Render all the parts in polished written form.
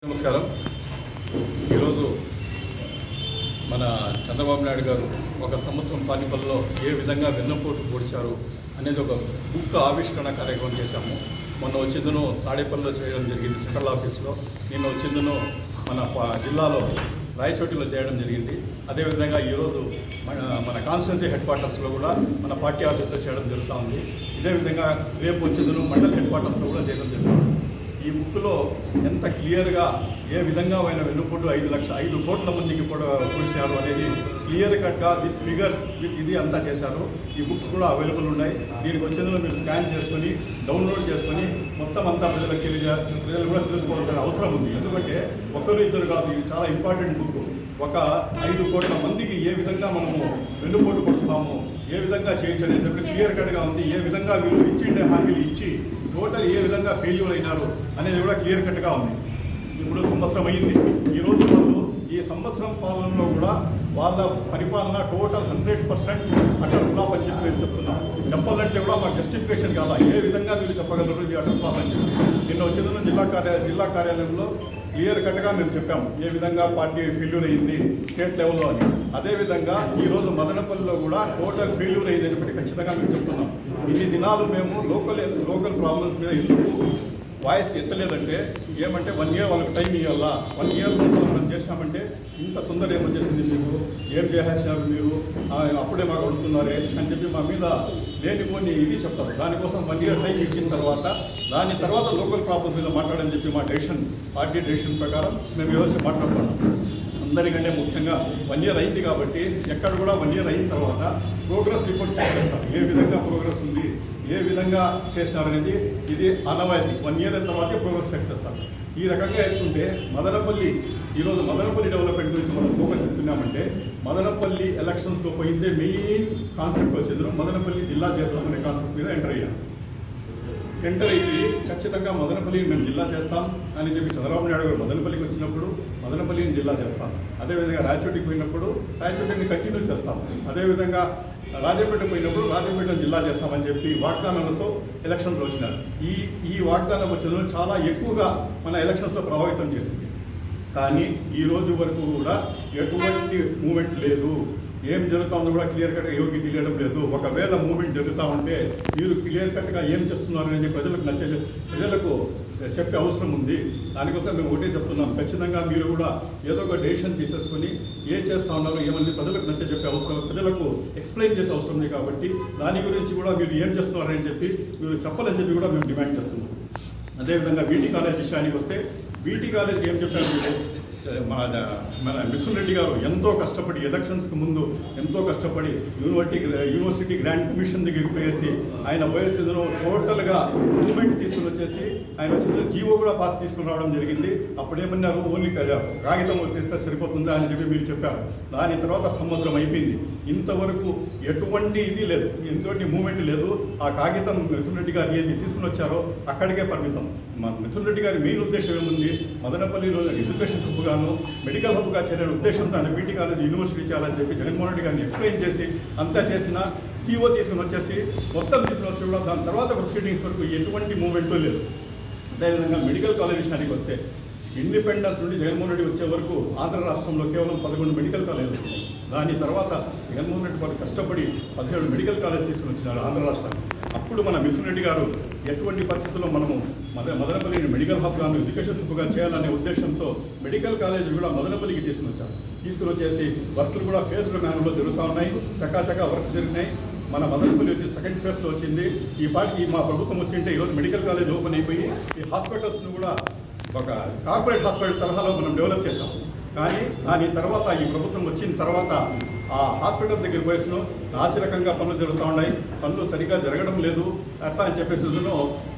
నమస్కారం. ఈరోజు మన చంద్రబాబు నాయుడు గారు ఒక సంవత్సరం పాలనలో ఏ విధంగా వెన్నపోటు పొడిచారు అనేది ఒక బుక్ ఆవిష్కరణ కార్యక్రమం చేశాము. మొన్న వచ్చిందను తాడేపల్లిలో చేయడం జరిగింది, సెంట్రల్ ఆఫీస్లో. నిన్న వచ్చిందను మన జిల్లాలో రాయచోటిలో చేయడం జరిగింది. అదేవిధంగా ఈరోజు మన కాన్స్టిట్యున్సీ హెడ్ క్వార్టర్స్లో కూడా మన పార్టీ ఆఫీస్లో చేయడం జరుగుతూ ఉంది. ఇదే విధంగా రేపు వచ్చిందను మండల్ హెడ్ క్వార్టర్స్లో కూడా చేయడం జరుగుతుంది. ఈ బుక్లో ఎంత క్లియర్గా ఏ విధంగా ఆయన వెన్నుపోటు 5 కోట్ల మందికి కూడా పొడిచారు అనేది క్లియర్ కట్గా విత్ ఫిగర్స్ విత్ ఇది అంతా చేశారు. ఈ బుక్స్ కూడా అవైలబుల్ ఉన్నాయి. దీనికి వచ్చేందులో మీరు స్కాన్ చేసుకొని డౌన్లోడ్ చేసుకొని మొత్తం అంతా ప్రజలు కూడా తెలుసుకోవాల్సిన అవసరం ఉంది. ఎందుకంటే ఒకరు ఇద్దరు కాదు, ఇది చాలా ఇంపార్టెంట్ బుక్. ఒక 5 కోట్ల మందికి ఏ విధంగా మనము వెన్నుపోటు పొడుస్తాము, ఏ విధంగా చేయొచ్చు అనేది చెప్పి క్లియర్ కట్గా ఉంది. ఏ విధంగా వీళ్ళు ఇచ్చిండే హామీలు ఇచ్చి టోటల్ ఏ విధంగా ఫెయిల్యూర్ అయినారు అనేది కూడా క్లియర్ కట్గా ఉంది. ఇప్పుడు సంవత్సరం అయింది. ఈరోజు వాళ్ళు ఈ సంవత్సరం పాలనలో కూడా వాళ్ళ పరిపాలన టోటల్ 100% అటర్ ఫ్లాప్ అని చెప్పి నేను చెప్తున్నాను. చెప్పాలంటే కూడా మాకు జస్టిఫికేషన్ కాదా, ఏ విధంగా మీరు చెప్పగలరు ఇది అటర్ ఫ్లాప్ అని చెప్పి. నిన్న వచ్చిన జిల్లా కార్యాలయంలో క్లియర్ కట్గా మేము చెప్పాము ఏ విధంగా పార్టీ ఫెయిల్యూర్ అయింది స్టేట్ లెవెల్లో అని. అదేవిధంగా ఈరోజు మదనపల్లిలో కూడా టోటల్ ఫెయిల్యూర్ అయింది అని ఖచ్చితంగా మేము చెప్తున్నాం. ఇన్ని దినాలు మేము లోకల్ ప్రాబ్లమ్స్ మీద ఎందుకు వాయిస్కి ఎత్తలేదంటే ఏమంటే 1 year వాళ్ళకి టైం ఇవ్వాలా, 1 year లోపల మనం చేసినామంటే ఇంత తొందర ఏమొచ్చేసింది, మీకు ఏం చేసేసినారు, మీరు అప్పుడే మాకు అడుగుతున్నారే అని చెప్పి మా మీద లేనిపోని ఇది చెప్తారు. దానికోసం 1 year టైం ఇచ్చిన దాని తర్వాత లోకల్ ప్రాబ్లమ్స్ మీద మాట్లాడని చెప్పి మా పార్టీ డెసిషన్ ప్రకారం మేము ఈరోజు మాట్లాడుతున్నాం. అందరికంటే ముఖ్యంగా 1 year అయింది కాబట్టి ఎక్కడ కూడా 1 year అయిన తర్వాత ప్రోగ్రెస్ రిపోర్ట్ చెక్ చేస్తాం. ఏ విధంగా ప్రోగ్రెస్ ఉంది, ఏ విధంగా చేసినారనేది ఇది అనవాయితీ. 1 year అయిన తర్వాతే ప్రోగ్రెస్ చెక్ చేస్తాం. ఈ రకంగా ఎత్తుంటే ఈరోజు మదనపల్లి డెవలప్మెంట్ గురించి మనం ఫోకస్ ఎత్తున్నామంటే మదనపల్లి ఎలక్షన్స్లో పోయిందే మెయిన్ కాన్సెప్ట్ వచ్చింది. మదనపల్లి జిల్లా చేస్తామనే కాన్సెప్ట్ మీద ఎంటర్ అయ్యి ఖచ్చితంగా మదనపల్లిని మేము జిల్లా చేస్తాం అని చెప్పి చంద్రబాబు నాయుడు గారు మదనపల్లికి వచ్చినప్పుడు మదనపల్లిని జిల్లా చేస్తాం. అదేవిధంగా రాయచోటికి పోయినప్పుడు రాయచోటిని కంటిన్యూ చేస్తాం. అదేవిధంగా రాజంపేట పోయినప్పుడు రాజంపేటను జిల్లా చేస్తామని చెప్పి వాగ్దానాలతో ఎలక్షన్లు వచ్చినారు. ఈ వాగ్దానం వచ్చిన చాలా ఎక్కువగా మన ఎలక్షన్స్లో ప్రభావితం చేసింది. కానీ ఈ రోజు వరకు కూడా ఎటువంటి మూమెంట్ లేదు. ఏం జరుగుతుందో కూడా క్లియర్ కట్గా ఎవరికి తెలియడం లేదు. ఒకవేళ మూమెంట్ జరుగుతూ ఉంటే మీరు క్లియర్ కట్గా ఏం చేస్తున్నారు అని ప్రజలకు చెప్పే అవసరం ఉంది. దానికోసం మేము ఒకటే చెప్తున్నాం, ఖచ్చితంగా మీరు కూడా ఏదో ఒక డెసిషన్ తీసేసుకొని ఏం చేస్తూ ఉన్నారు ఏమని ప్రజలకు చెప్పే అవసరం, ప్రజలకు ఎక్స్ప్లెయిన్ చేసే అవసరం ఉంది. కాబట్టి దాని గురించి కూడా మీరు ఏం చేస్తున్నారని చెప్పి మీరు చెప్పాలని చెప్పి కూడా మేము డిమాండ్ చేస్తున్నాం. అదేవిధంగా బీటీ కాలేజ్ విషయానికి వస్తే బీటీ కాలేజ్కి ఏం చెప్పారు మీరు, మన మిథున్ రెడ్డి గారు ఎంతో కష్టపడి ఎలక్షన్స్కి ముందు ఎంతో కష్టపడి యూనివర్సిటీ గ్రాంట్ కమిషన్ దగ్గరికి పోయేసి ఆయన పోయేసేదో టోటల్గా మూమెంట్ తీసుకుని వచ్చేసి ఆయన వచ్చిన జీవో కూడా పాస్ తీసుకుని రావడం జరిగింది. అప్పుడేమన్నారు, ఓన్లీ కాగితం వచ్చేస్తే సరిపోతుందా అని చెప్పి మీరు చెప్పారు. దాని తర్వాత సంవత్సరం అయిపోయింది, ఇంతవరకు ఎటువంటి ఇది లేదు, ఎటువంటి మూమెంట్ లేదు. ఆ కాగితం మిథున్ రెడ్డి గారు ఏది తీసుకుని వచ్చారో అక్కడికే పరిమితం. మిథున్ రెడ్డి గారి మెయిన్ ఉద్దేశం ఏముంది, మదనపల్లిలో ఎడ్యుకేషన్ హబ్గాను మెడికల్ హబ్గా చేయాలనే ఉద్దేశంతో ఆయన బీటీ కాలేజ్ యూనివర్సిటీ చేయాలని చెప్పి జగన్మోహన్ రెడ్డి గారిని ఎక్స్ప్లెయిన్ చేసి అంతా చేసిన జీవో తీసుకుని వచ్చేసి మొత్తం తీసుకుని వచ్చి కూడా దాని తర్వాత ప్రొసీడింగ్స్ వరకు ఎటువంటి మూమెంటు లేదు. అదేవిధంగా మెడికల్ కాలేజ్ విషయానికి వస్తే ఇండిపెండెన్స్ నుండి జగన్మోహన్ రెడ్డి వచ్చే వరకు ఆంధ్ర రాష్ట్రంలో కేవలం 11 మెడికల్ కాలేజీలు వస్తున్నాయి. దాని తర్వాత జగన్మోహన్ రెడ్డి వారు కష్టపడి 17 మెడికల్ కాలేజ్ తీసుకుని వచ్చినారు ఆంధ్ర రాష్ట్రానికి. అప్పుడు మన మిథున్ రెడ్డి గారు ఎటువంటి పరిస్థితుల్లో మనము మదనపల్లిని మెడికల్ హబ్గాను ఎడ్యుకేషన్ హబ్గా చేయాలనే ఉద్దేశంతో మెడికల్ కాలేజీలు కూడా మదనపల్లికి తీసుకుని వచ్చేసి వర్క్లు కూడా ఫేజ్డ్ మ్యానర్లో జరుగుతూ ఉన్నాయి. చక్కా వర్క్స్ జరిగినాయి. మన మదనపల్లి వచ్చి సెకండ్ ఫేజ్లో వచ్చింది. ఈ పాటికి మా ప్రభుత్వం వచ్చింటే ఈరోజు మెడికల్ కాలేజ్ ఓపెన్ అయిపోయి ఈ హాస్పిటల్స్ను కూడా ఒక కార్పొరేట్ హాస్పిటల్ తరహాలో మనం డెవలప్ చేసాం. కానీ దాని తర్వాత ఈ ప్రభుత్వం వచ్చిన తర్వాత ఆ హాస్పిటల్ దగ్గర పోయేసిన నాసిరకంగా పనులు జరుగుతూ ఉన్నాయి. పనులు సరిగ్గా జరగడం లేదు అట్లా అని చెప్పేసి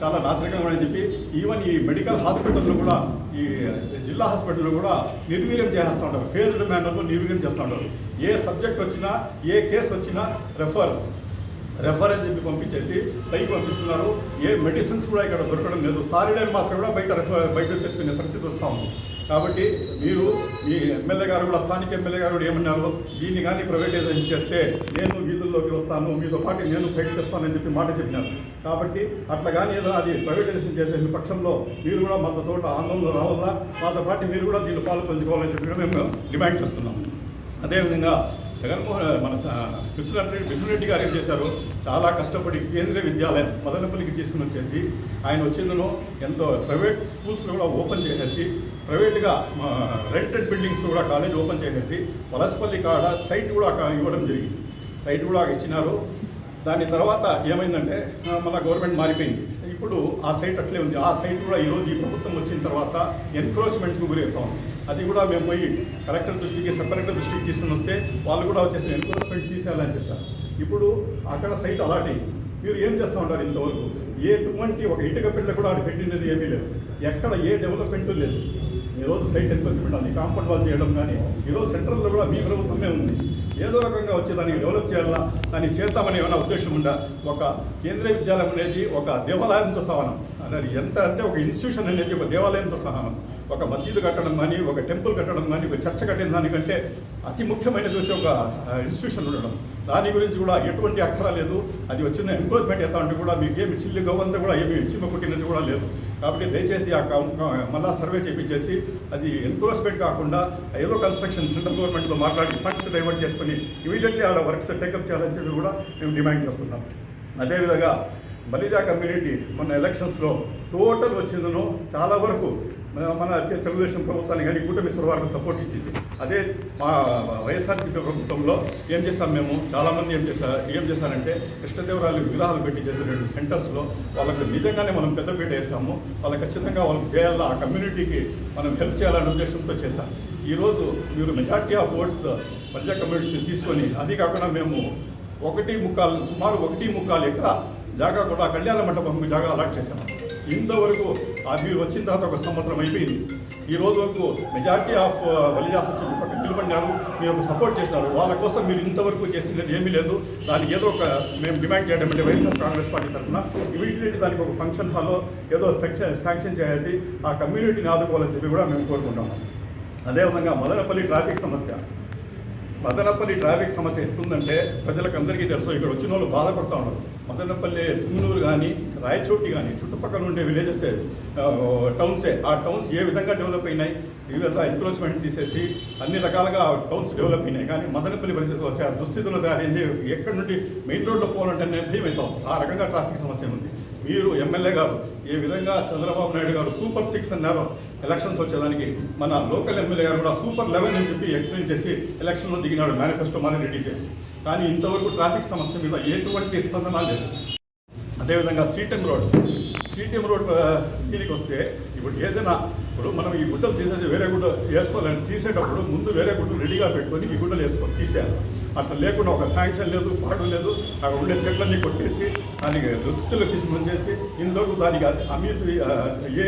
చాలా నాసిరకంగా అని చెప్పి ఈవెన్ ఈ మెడికల్ హాస్పిటల్ను కూడా ఈ జిల్లా హాస్పిటల్ను కూడా నిర్వీర్యం చేస్తూ ఉంటారు. ఫేజ్డ్ మేనర్లో నిర్వీర్యం చేస్తూ ఉంటారు. ఏ సబ్జెక్ట్ వచ్చినా ఏ కేసు వచ్చినా రెఫర్ అని చెప్పి పంపించేసి పైకి పంపిస్తున్నారు. ఏ మెడిసిన్స్ కూడా ఇక్కడ దొరకడం లేదు. సాలిడైన్ మాత్రం కూడా బయట తెచ్చుకునే పరిస్థితి వస్తూ ఉంది. కాబట్టి మీరు మీ ఎమ్మెల్యే గారు కూడా స్థానిక ఎమ్మెల్యే గారు కూడా ఏమన్నారు, దీన్ని కానీ ప్రైవేటైజేషన్ చేస్తే నేను వీధుల్లోకి వస్తాను, మీతో పాటు నేను ఫైట్ చేస్తానని చెప్పి మాట చెప్పినారు. కాబట్టి అట్లా కానీ ఏదో అది ప్రైవేటైజేషన్ చేసే పక్షంలో మీరు కూడా మాతో తోట ఆందోళనలో రావాలా, మాతో పాటు మీరు కూడా దీన్ని పాలు పంచుకోవాలని చెప్పి మేము డిమాండ్ చేస్తున్నాం. అదేవిధంగా మన మిథున్ రెడ్డి గారు ఏం చేశారు, చాలా కష్టపడి కేంద్రీయ విద్యాలయం మదనపల్లికి తీసుకుని వచ్చేసి ఆయన వచ్చిందను ఎంతో ప్రైవేట్ స్కూల్స్లో కూడా ఓపెన్ చేసేసి, ప్రైవేట్గా రెంటెడ్ బిల్డింగ్స్ కూడా కాలేజ్ ఓపెన్ చేసేసి, వలసపల్లి కాడ సైట్ కూడా ఇవ్వడం జరిగింది. సైట్ కూడా ఇచ్చినారు. దాని తర్వాత ఏమైందంటే మన గవర్నమెంట్ మారిపోయింది. ఇప్పుడు ఆ సైట్ అట్లే ఉంది. ఆ సైట్ కూడా ఈరోజు ఈ ప్రభుత్వం వచ్చిన తర్వాత ఎన్క్రోచ్మెంట్కి గురవుతాం. అది కూడా మేము పోయి కలెక్టర్ దృష్టికి, సబ్ కలెక్టర్ దృష్టికి తీసుకుని వస్తే వాళ్ళు కూడా వచ్చేసి ఎన్క్రోచ్మెంట్ తీసేయాలని చెప్పారు. ఇప్పుడు అక్కడ సైట్ అలాట్ అయింది. మీరు ఏం చేస్తూ ఉంటారు? ఇంతవరకు ఎటువంటి ఒక ఇటుక పిల్ల కూడా అది పెట్టినది ఏమీ లేదు. ఎక్కడ ఏ డెవలప్మెంట్ లేదు. ఈరోజు సైట్ ఎన్క్రోచ్మెంట్ అది కాంపౌండ్ వాల్ చేయడం కానీ ఈరోజు సెంట్రల్లో కూడా మీ ప్రభుత్వమే ఉంది. ఏదో రకంగా వచ్చి దాన్ని డెవలప్ చేయాలా, దాన్ని చేద్దామని ఏమైనా ఉద్దేశం ఉందా? ఒక కేంద్రీయ విద్యాలయం అనేది ఒక దేవాలయంతో సమానం. అది ఎంత అంటే ఒక ఇన్స్టిట్యూషన్ అనేది ఒక దేవాలయంతో సమానం. ఒక మసీదు కట్టడం కానీ, ఒక టెంపుల్ కట్టడం కానీ, ఒక చర్చ కట్టిన దానికంటే అతి ముఖ్యమైనది వచ్చి ఒక ఇన్స్టిట్యూషన్ ఉండడం. దాని గురించి కూడా ఎటువంటి అక్కర లేదు. అది వచ్చిన ఎంక్రోచ్మెంట్ ఎంత అంటే కూడా మీకు ఏమి చిల్లి గవ్వంతా కూడా ఏమి చీమ కుట్టినది కూడా లేదు. కాబట్టి దయచేసి మళ్ళా సర్వే చేయించేసి అది ఎన్క్రోచ్మెంట్ కాకుండా ఏదో కన్స్ట్రక్షన్ సెంట్రల్ గవర్నమెంట్తో మాట్లాడి ఫండ్స్ డైవర్ట్ చేసుకుని ఇమీడియట్లీ ఆడ వర్క్స్ టేకప్ చేయాలని చెప్పి కూడా మేము డిమాండ్ చేస్తున్నాం. అదేవిధంగా బలిజా కమ్యూనిటీ మన ఎలక్షన్స్లో టోటల్ వచ్చిందనో చాలా వరకు మన తెలుగుదేశం ప్రభుత్వాన్ని కానీ కూటమి వారికి సపోర్ట్ ఇచ్చింది. అదే మా వైఎస్ఆర్సీపీ ప్రభుత్వంలో ఏం చేశాం మేము, చాలామంది ఏం చేశారంటే కృష్ణదేవరాయలు విగ్రహాలు పెట్టి చేసిన సెంటర్స్లో వాళ్ళకి నిజంగానే మనం పెద్దపీట వేసాము. వాళ్ళకి ఖచ్చితంగా వాళ్ళకి చేయాలా, ఆ కమ్యూనిటీకి మనం హెల్ప్ చేయాలనే ఉద్దేశంతో చేశాం. ఈరోజు మీరు మెజార్టీ ఆఫ్ ఓట్స్ బలిజా కమ్యూనిటీని తీసుకొని, అది కాకుండా మేము సుమారు 1.25 ఎకరా జాగా కూడా కళ్యాణ మండపం జాగా అలాట్ చేశాము. ఇంతవరకు మీరు వచ్చిన తర్వాత 1 సంవత్సరం అయిపోయింది. ఈ రోజు వరకు మెజార్టీ ఆఫ్ బలిజా చుట్టుపక్కల నిలబడినారు, మీరు సపోర్ట్ చేశారు. వాళ్ళ కోసం మీరు ఇంతవరకు చేసినది ఏమీ లేదు. దానికి ఏదో ఒక మేము డిమాండ్ చేయడం అంటే వైఎస్ఆర్ కాంగ్రెస్ పార్టీ తరఫున ఇమీడియట్లీ దానికి ఒక ఫంక్షన్ హాల్లో ఏదో శాంక్షన్ చేసి ఆ కమ్యూనిటీని ఆదుకోవాలని చెప్పి కూడా మేము కోరుకుంటాము. అదేవిధంగా మదనపల్లి ట్రాఫిక్ సమస్య ఎట్లుందంటే ప్రజలకు అందరికీ తెలుసు. ఇక్కడ వచ్చిన వాళ్ళు బాధపడుతూ ఉన్నారు. మదనపల్లి, పుంగనూరు కానీ, రాయచోటి కానీ చుట్టుపక్కల ఉండే విలేజెస్ టౌన్సే, ఆ టౌన్స్ ఏ విధంగా డెవలప్ అయినాయి, వివిధ ఎంక్రోచ్మెంట్ తీసేసి అన్ని రకాలుగా టౌన్స్ డెవలప్ అయినాయి. కానీ మదనపల్లి పరిస్థితులు వచ్చే ఆ దుస్థితులు దాని ఎక్కడి నుండి మెయిన్ రోడ్లో పోవాలంటే భయం అవుతాం. ఆ రకంగా ట్రాఫిక్ సమస్య ఉంది. మీరు ఎమ్మెల్యే గారు ఏ విధంగా చంద్రబాబు నాయుడు గారు సూపర్ 6 అన్నారు ఎలక్షన్స్ వచ్చేదానికి, మన లోకల్ ఎమ్మెల్యే గారు కూడా సూపర్ 11 అని చెప్పి ఎక్స్ప్లెయిన్ చేసి ఎలక్షన్లో దిగినాడు మేనిఫెస్టో మాని రెడీ చేసి. కానీ ఇంతవరకు ట్రాఫిక్ సమస్య మీద ఎటువంటి స్పందన లేదు. అదేవిధంగా సిటిఎం రోడ్ దీనికి వస్తే ఇప్పుడు ఏదైనా మనం ఈ గుడ్డలు తీసేసి వేరే గుడ్డ వేసుకోవాలని తీసేటప్పుడు ముందు వేరే గుడ్డలు రెడీగా పెట్టుకొని ఈ గుడ్డలు తీసేయాలి. అట్లా లేకుండా ఒక శాంక్షన్ లేదు, పాడు లేదు. అక్కడ ఉండే చెట్లన్నీ కొట్టేసి దానికి దుస్తులు తీసుకొని చేసి ఇంతవరకు దానికి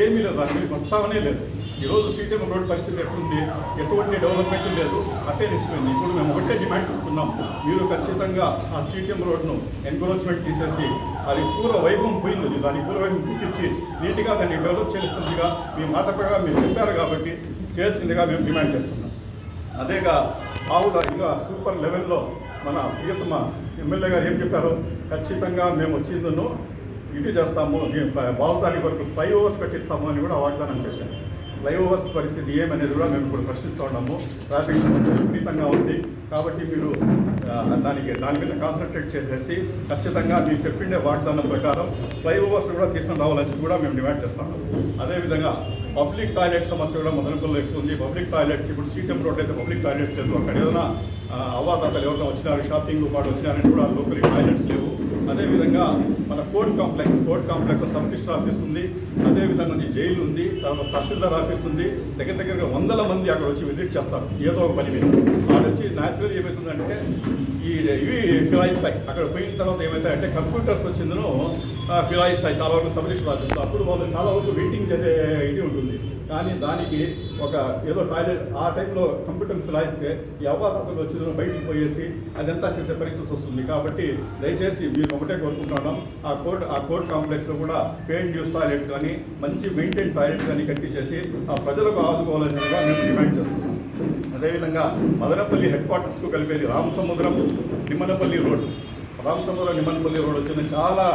ఏమీ లేదు, దానికి ప్రస్తావనే లేదు. ఈరోజు సిటిఎం రోడ్ పరిస్థితి ఎట్లుంది, ఎటువంటి డెవలప్మెంట్ లేదు, అట్టే నిలిచిపోయింది. ఇప్పుడు మేము ఒకటే డిమాండ్ చేస్తున్నాం, మీరు ఖచ్చితంగా ఆ సిటిఎం రోడ్ను ఎన్క్రోచ్మెంట్ తీసేసి అది పూర్వ వైభవం పోయింది, దాని పూర్వవైభవం పుట్టించి నీట్గా దాన్ని డెవలప్ చేస్తుందిగా మీ మాట ప్రకారం మీరు చెప్పారు కాబట్టి చేయాల్సిందిగా మేము డిమాండ్ చేస్తున్నాం. అదేగా ఆవుల ఇంకా సూపర్ 11లో మన ప్రియతమ ఎమ్మెల్యే గారు ఏం చెప్పారు, ఖచ్చితంగా మేము వచ్చిందను ఇది చేస్తాము, బావుతాలి వరకు ఫ్లైఓవర్స్ కట్టిస్తాము అని కూడా వాగ్దానం చేశాము. ఫ్లైఓవర్స్ పరిస్థితి ఏమనేది కూడా మేము ఇప్పుడు ప్రశ్నిస్తూ ఉన్నాము. ట్రాఫిక్ సమస్య విపరీతంగా ఉంది కాబట్టి మీరు దాని మీద కాన్సన్ట్రేట్ చేసేసి ఖచ్చితంగా మీరు చెప్పిండే వాగ్దానం ప్రకారం ఫ్లైఓవర్స్ కూడా తీసుకొని రావాలని కూడా మేము డిమాండ్ చేస్తాము. అదేవిధంగా పబ్లిక్ టాయిలెట్ సమస్య కూడా మదనపల్లిలో ఎక్కువ ఉంది. పబ్లిక్ టాయిలెట్స్ ఇప్పుడు సిటిఎం రోడ్ అయితే పబ్లిక్ టాయిలెట్స్ లేదు. అక్కడ ఏదైనా అవ్వాతాతలు ఎవరైనా వచ్చినారు, షాపింగ్ పాటు వచ్చినారని కూడా లోకల్ టాయిలెట్స్ లేవు. అదేవిధంగా మన కోర్ట్ కాంప్లెక్స్లో సబ్ రిజిస్టర్ ఆఫీస్ ఉంది, అదేవిధంగా జైలు ఉంది, తర్వాత తహసీల్దార్ ఆఫీస్ ఉంది. దగ్గరగా 100 మంది అక్కడ వచ్చి విజిట్ చేస్తారు ఏదో ఒక పని మీద. అక్కడ వచ్చి న్యాచురల్ ఏమవుతుందంటే ఇవి ఫిరాయిస్తాయి. అక్కడ పోయిన తర్వాత ఏమవుతాయంటే కంప్యూటర్స్ వచ్చిందనో ఫిరాయిస్తాయి చాలా వరకు సబ్ రిజిస్టర్ ఆఫీస్లో. అప్పుడు వాళ్ళు చాలా వరకు వెయిటింగ్ చేసే ఇది ఉంటుంది. ఉంది. కానీ దానికి ఒక ఏదో టాయిలెట్ ఆ టైంలో కంప్యూటర్ ఫిలాయిస్తే ఈ అవ్వాతాతలు వచ్చి బయటికి పోయేసి అదంతా చేసే పరిస్థితి వస్తుంది. కాబట్టి దయచేసి మీరు ఒకటే కోరుకుంటున్నాం, ఆ కోర్ట్ కాంప్లెక్స్లో కూడా పెయింట్ యూస్ టాయిలెట్స్ కానీ మంచి మెయింటైన్ టాయిలెట్స్ కానీ కట్టించేసి ఆ ప్రజలకు ఆదుకోవాలని కూడా మేము డిమాండ్ చేస్తున్నాం. అదేవిధంగా మదనపల్లి హెడ్ క్వార్టర్స్కు కలిపేది రామసముద్రం నిమ్మనపల్లి రోడ్, రామసముద్రం నిమ్మనపల్లి రోడ్ వచ్చింది చాలా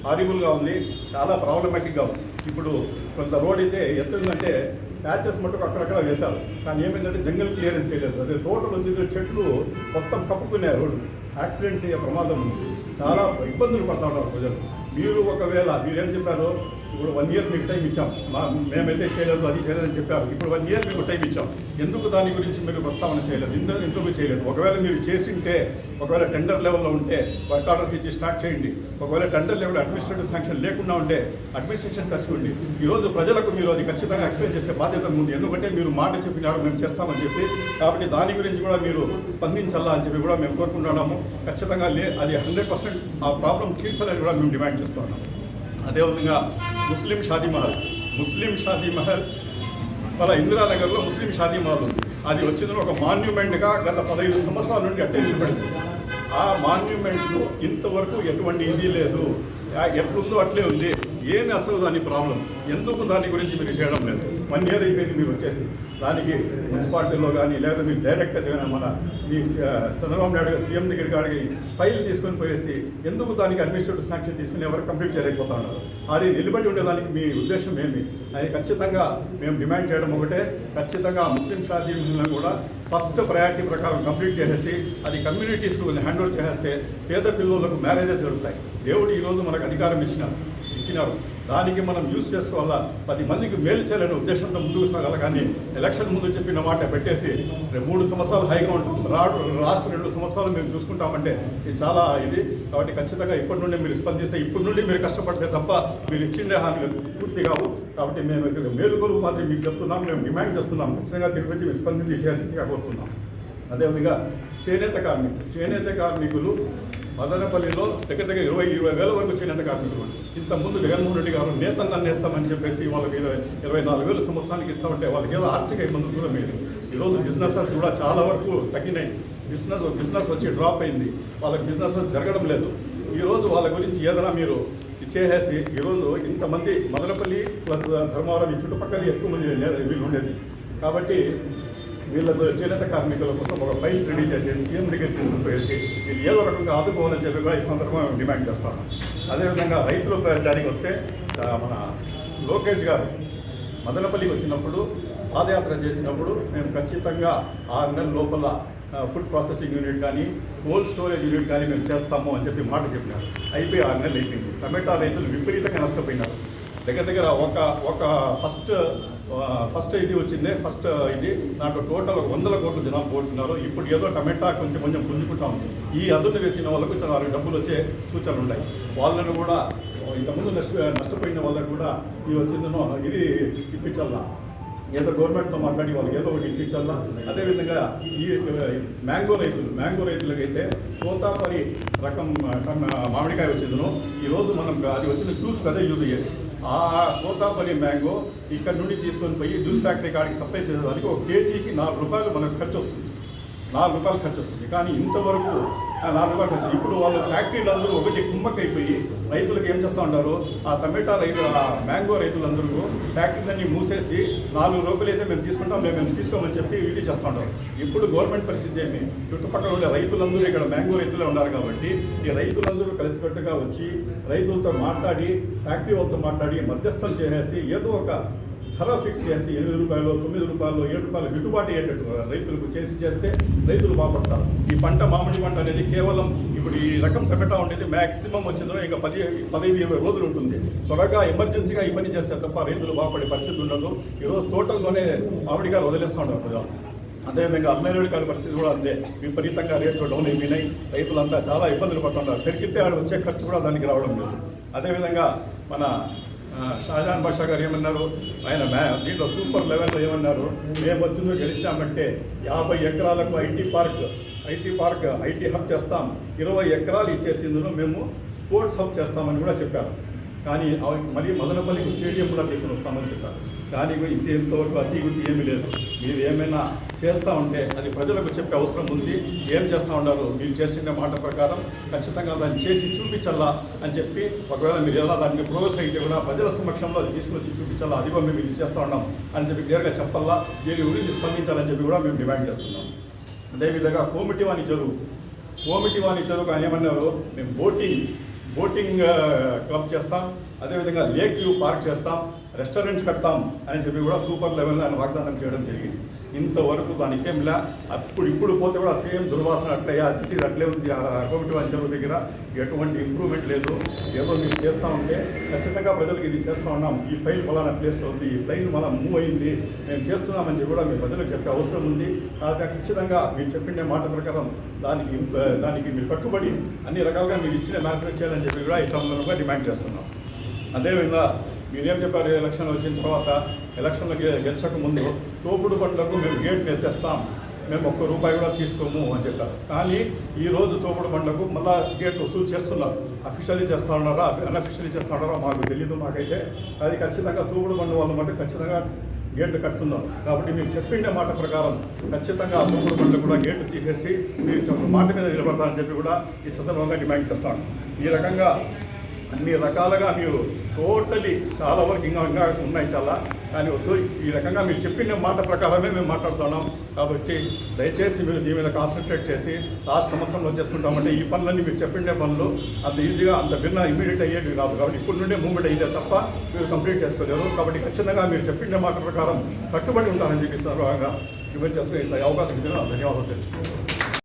హారిబుల్గా ఉంది, చాలా ప్రాబ్లమాటిక్గా ఉంది. ఇప్పుడు కొంత రోడ్ అయితే ఎట్లుందంటే ప్యాచెస్ మటుకు అక్కడక్కడ వేశారు, కానీ ఏమైందంటే జంగల్ క్లియరెన్స్ చేయలేదు. అదే టోటల్ వచ్చి చెట్లు మొత్తం కప్పుకునే రోడ్డు, యాక్సిడెంట్స్ అయ్యే ప్రమాదం ఉంది. చాలా ఇబ్బందులు పడుతూ ఉన్నారు ప్రజలు. మీరు ఒకవేళ మీరేం చెప్పారు, ఇప్పుడు 1 year మీకు టైం ఇచ్చాం, మేమైతే చేయలేదు అది చేయలేదని చెప్పారు. ఇప్పుడు 1 year మీకు టైం ఇచ్చాం, ఎందుకు దాని గురించి మీరు ప్రస్తావన చేయలేదు, ఎందుకు చేయలేదు? ఒకవేళ మీరు చేసింటే, ఒకవేళ టెండర్ లెవెల్లో ఉంటే వర్క్ ఆర్డర్స్ ఇచ్చి స్టార్ట్ చేయండి. ఒకవేళ టెండర్ లెవెల్ అడ్మినిస్ట్రేటివ్ శాంక్షన్ లేకుండా ఉంటే అడ్మినిస్ట్రేషన్ తెచ్చుకోండి. ఈరోజు ప్రజలకు మీరు అది ఖచ్చితంగా ఎక్స్ప్లెయిన్ చేసే బాధ్యత ఉంది, ఎందుకంటే మీరు మాట చెప్పినారు మేము చేస్తామని చెప్పి. కాబట్టి దాని గురించి కూడా మీరు స్పందించాలా అని చెప్పి కూడా మేము కోరుకుంటున్నాము. ఖచ్చితంగా అది 100% ఆ ప్రాబ్లం తీర్చాలని కూడా మేము డిమాండ్ చేస్తున్నాము. అదేవిధంగా ముస్లిం షాదీ మహల్ మన ఇందిరానగర్లో ముస్లిం షాదీ మహల్ ఉంది. అది వచ్చింది ఒక మాన్యుమెంట్గా గత 15 సంవత్సరాల నుండి అట్టే నిలబడింది. ఆ మాన్యుమెంట్లు ఇంతవరకు ఎటువంటి ఇది లేదు, ఎట్లుందో అట్లే ఉంది. ఏమి అసలు దాని ప్రాబ్లం, ఎందుకు దాని గురించి మీరు చేయడం లేదు? 1 year అయిపోయింది మీరు వచ్చేసి. దానికి మున్సిపాలిటీలో కానీ లేదా మీరు డైరెక్ట్గా మన మీ చంద్రబాబు నాయుడు గారు సీఎం దగ్గర కాడికి ఫైల్ తీసుకొని పోయేసి ఎందుకు దానికి అడ్మినిస్ట్రేటివ్ శాంక్షన్ తీసుకుని ఎవరు కంప్లీట్ చేయలేకపోతా ఉన్నారు? అది నిలబడి ఉండేదానికి మీ ఉద్దేశం ఏమి? అది ఖచ్చితంగా మేము డిమాండ్ చేయడం ఒకటే, ఖచ్చితంగా ముస్లిం షాదీలను కూడా ఫస్ట్ ప్రయారిటీ ప్రకారం కంప్లీట్ చేసేసి అది కమ్యూనిటీస్కు హ్యాండ్ ఓవర్ చేసేస్తే పేద పిల్లలకు మ్యారేజెస్ జరుగుతాయి. దేవుడు ఈరోజు మనకు అధికారం ఇచ్చినారు, దానికి మనం యూజ్ చేసుకోవాలా, 10 మందికి మేలు చేయాలనే ఉద్దేశంతో ముందుకు సాగాల. కానీ ఎలక్షన్ ముందు చెప్పిన మాట పెట్టేసి 3 సంవత్సరాలు హైగా ఉంటుంది, లాస్ట్ 2 సంవత్సరాలు మేము చూసుకుంటామంటే ఇది చాలా ఇది. కాబట్టి ఖచ్చితంగా ఇప్పటి నుండి మీరు స్పందిస్తే, ఇప్పటి నుండి మీరు కష్టపడితే తప్ప మీరు ఇచ్చిండే హామీలు పూర్తి కావు. కాబట్టి మేము ఇక్కడ మేలుకొలుపు మాత్రం మీకు చెప్తున్నాం, మేము డిమాండ్ చేస్తున్నాం. ఖచ్చితంగా దీని గురించి మీరు స్పందించి చేయాల్సిందిగా కోరుతున్నాం. అదేవిధంగా చేనేత కార్మికులు మదనపల్లిలో దగ్గర 20 వేల వరకు చేనేత కార్మికులు. ఇంతకుముందు జగన్మోహన్ రెడ్డి గారు నేతలను నేస్తామని చెప్పేసి వాళ్ళకి 24,000 సంవత్సరానికి ఇస్తామంటే వాళ్ళకి ఏదో ఆర్థిక ఇబ్బందులు కూడా మీరు. ఈరోజు బిజినెసెస్ కూడా చాలా వరకు తగ్గినాయి, బిజినెస్ వచ్చి డ్రాప్ అయింది, వాళ్ళకి బిజినెసెస్ జరగడం లేదు. ఈరోజు వాళ్ళ గురించి ఏదైనా మీరు చేసేసి ఈరోజు ఇంతమంది మదనపల్లి ప్లస్ ధర్మవరం ఈ చుట్టుపక్కల ఎక్కువ మంది వీళ్ళు ఉండేది. కాబట్టి వీళ్ళకు చేనేత కార్మికుల కోసం ఒక ఫైల్స్ రెడీ చేసేసి సీఎం దగ్గర తీసుకుని పోయేసి వీళ్ళు ఏదో రకంగా ఆదుకోవాలని చెప్పి కూడా ఈ సందర్భంగా మేము డిమాండ్ చేస్తాము. అదేవిధంగా రైతుల దానికి వస్తే మన లోకేష్ గారు మదనపల్లికి వచ్చినప్పుడు పాదయాత్ర చేసినప్పుడు మేము ఖచ్చితంగా 6 నెలల లోపల ఫుడ్ ప్రాసెసింగ్ యూనిట్ కానీ కోల్డ్ స్టోరేజ్ యూనిట్ కానీ మేము చేస్తాము అని చెప్పి మాట చెప్పినారు. అయిపోయి 6 నెలలు అయిపోయింది. టమాటా రైతులు విపరీతంగా నష్టపోయినారు. దగ్గర ఒక ఫస్ట్ ఇది వచ్చింది, ఇది దాంట్లో టోటల్ 100 కోట్లు జనాలు పోతున్నారు. ఇప్పుడు ఏదో టమాటా కొంచెం పుంజుకుంటా ఉంది. ఈ అదును వేసిన వాళ్ళకు చాలా డబ్బులు వచ్చే సూచనలు ఉన్నాయి. వాళ్ళని కూడా ఇంతకుముందు నష్టపోయిన వాళ్ళకు కూడా ఈ వచ్చిందనో ఇది ఇప్పించాలా, ఏదో గవర్నమెంట్తో మాట్లాడి వాళ్ళకి ఏదో ఒకటి ఇప్పించాలా. అదేవిధంగా ఈ మ్యాంగో రైతులకైతే తోతాపరి రకం మామిడికాయ వచ్చిందనో ఈరోజు మనం అది వచ్చిన జ్యూస్ అదే యూజ్ అయ్యేది. ఆ తోతాపరి మ్యాంగో ఇక్కడ నుండి తీసుకొని పోయి జ్యూస్ ఫ్యాక్టరీ కాడికి సప్లై చేసేదానికి 1 కేజీకి 4 రూపాయలు మనకు ఖర్చు వస్తుంది. 4 రూపాయలు ఖర్చు వస్తుంది. కానీ ఇంతవరకు 4 రూపాయలు ఖర్చు. ఇప్పుడు వాళ్ళు ఫ్యాక్టరీలు అందరూ ఒకటి కుమ్మక్కైపోయి రైతులకు ఏం చేస్తూ ఉంటారు, ఆ టమాటా మ్యాంగో రైతులందరూ ఫ్యాక్టరీలన్నీ మూసేసి 4 రూపాయలు అయితే మేము తీసుకుంటాం, మేము తీసుకోమని చెప్పి వీడి చేస్తూ ఉంటారు. ఇప్పుడు గవర్నమెంట్ పరిస్థితి ఏమి, చుట్టుపక్కల ఉండే రైతులందరూ ఇక్కడ మ్యాంగో రైతులే ఉన్నారు. కాబట్టి ఈ రైతులందరూ కలిసికట్టుగా వచ్చి రైతులతో మాట్లాడి ఫ్యాక్టరీ వాళ్ళతో మాట్లాడి మధ్యస్థం చేసేసి ఏదో ఒక ధర ఫిక్స్ చేసి 8 రూపాయలు 9 రూపాయలు 7 రూపాయలు గిట్టుబాటు అయ్యేటట్టు రైతులకు చేస్తే రైతులు బాగుపడతారు. ఈ పంట మామిడి పంట అనేది కేవలం ఇప్పుడు ఈ రకం టమాటా ఉండేది మ్యాక్సిమం వచ్చిందో ఇంకా 15-20 రోజులు ఉంటుంది. త్వరగా ఎమర్జెన్సీగా ఈ పని చేస్తే తప్ప రైతులు బాగుపడే పరిస్థితి ఉండదు. ఈరోజు టోటల్లోనే మామిడికాయలు వదిలేస్తూ ఉంటారు ప్రజలు. అదేవిధంగా అమ్మేరుడికాయల పరిస్థితి కూడా అంతే, విపరీతంగా రేట్లు డౌన్ అయిపోయినాయి. రైతులంతా చాలా ఇబ్బందులు పడుతున్నారు. పెరిగితే ఆడ వచ్చే ఖర్చు కూడా దానికి రావడం లేదు. అదేవిధంగా మన షాజాన్ బాషా గారు ఏమన్నారు, ఆయన దీంట్లో సూపర్ లెవెల్లో ఏమన్నారు, మేము వచ్చిందో గెలిచినామంటే 50 ఎకరాలకు ఐటీ హబ్ చేస్తాం, 20 ఎకరాలు ఇచ్చేసిందులో మేము స్పోర్ట్స్ హబ్ చేస్తామని కూడా చెప్పారు. కానీ మరి మదనపల్లికి స్టేడియం కూడా తీసుకుని వస్తామని చెప్పారు. కానీ ఇంతవరకు అతి గుర్తి ఏమీ లేదు. మీరు ఏమైనా చేస్తూ ఉంటే అది ప్రజలకు చెప్పే అవసరం ఉంది. ఏం చేస్తూ ఉన్నారు, మీరు చేసిన మాట ప్రకారం ఖచ్చితంగా దాన్ని చేసి చూపించాలా అని చెప్పి, ఒకవేళ మీరు ఎలా దాన్ని ప్రోగ్రెస్ అయితే కూడా ప్రజల సమక్షంలో అది తీసుకొచ్చి చూపించాలా, అదిగో మేము ఇది చేస్తూ ఉన్నాం అని చెప్పి క్లియర్గా చెప్పాలా. దీని గురించి స్పందించాలని చెప్పి కూడా మేము డిమాండ్ చేస్తున్నాం. అదేవిధంగా కోమిటివాణి చెరువు ఆయన ఏమన్నారు, మేము బోటింగ్ క్లబ్ చేస్తాం, అదేవిధంగా లేక్ వ్యూ పార్క్ చేస్తాం, రెస్టారెంట్స్ కడతాం అని చెప్పి కూడా సూపర్ లెవెల్లో ఆయన వాగ్దానం చేయడం జరిగింది. ఇంతవరకు దానికేమిలా. ఇప్పుడు పోతే కూడా సేమ్ దుర్వాసన అట్లే, ఆ సిటీ అట్లే ఉంది. కోమిటివాణి చెరువు దగ్గర ఎటువంటి ఇంప్రూవ్మెంట్ లేదు. ఏదో మీరు చేస్తూ ఉంటే ఖచ్చితంగా ప్రజలకు ఇది చేస్తూ ఉన్నాం, ఈ ఫైల్ ఫలానా ప్లేస్లో ఉంది, ఈ ప్లైన్ మనం మూవ్ అయింది, మేము చేస్తున్నామని చెప్పి కూడా మీ ప్రజలకు చెప్పే అవసరం ఉంది. ఖచ్చితంగా మీరు చెప్పిన మాట ప్రకారం దానికి మీరు కట్టుబడి అన్ని రకాలుగా మీరు ఇచ్చిన మ్యానుఫ్యాక్చర్ చేయాలని చెప్పి కూడా ఈ సందర్భంగా డిమాండ్ చేస్తున్నాం. అదేవిధంగా మీరేం చెప్పారు, ఎలక్షన్ వచ్చిన తర్వాత ఎలక్షన్లో గెలిచక ముందు తోపుడు బండ్లకు మేము గేట్ని ఎత్తేస్తాం, మేము ₹1 కూడా తీసుకోము అని చెప్పారు. కానీ ఈరోజు తోపుడు బండ్లకు మళ్ళా గేట్ వసూలు చేస్తున్నారు. అఫీషియల్లీ చేస్తూ ఉన్నారా, అన్అఫీషియల్లీ చేస్తూ ఉన్నారా మాకు తెలియదు. మాకైతే అది ఖచ్చితంగా తోపుడు బండ్ల వాళ్ళు మటు ఖచ్చితంగా గేట్లు కడుతున్నారు. కాబట్టి మీరు చెప్పిండే మాట ప్రకారం ఖచ్చితంగా తోపుడు బండ్లు కూడా గేట్లు తీసేసి మీరు మాట మీద నిలబడతారని చెప్పి కూడా ఈ సందర్భంగా డిమాండ్ చేస్తాను. ఈ రకంగా అన్ని రకాలుగా మీరు టోటలీ చాలా వరకు ఇంకా ఉన్నాయి చాలా, కానీ ఈ రకంగా మీరు చెప్పిన మాట ప్రకారమే మేము మాట్లాడుతున్నాం. కాబట్టి దయచేసి మీరు దీని మీద కాన్సన్ట్రేట్ చేసి లాస్ట్ సంవత్సరంలో చేసుకుంటామంటే ఈ పనులన్నీ మీరు చెప్పిన పనులు అంత ఈజీగా అంత భిన్న ఇమీడియట్ అయ్యేవి కాదు. కాబట్టి ఇప్పుడు నుండే మూవ్మెంట్ అయ్యేదే తప్ప మీరు కంప్లీట్ చేసుకోలేరు. కాబట్టి ఖచ్చితంగా మీరు చెప్పిన మాట ప్రకారం కట్టుబడి ఉంటారని చెప్పి సందర్భంగా ఇవ్వని చేసుకుని అవకాశం ఇచ్చిన ధన్యవాదాలు తెలుసుకుంటారు.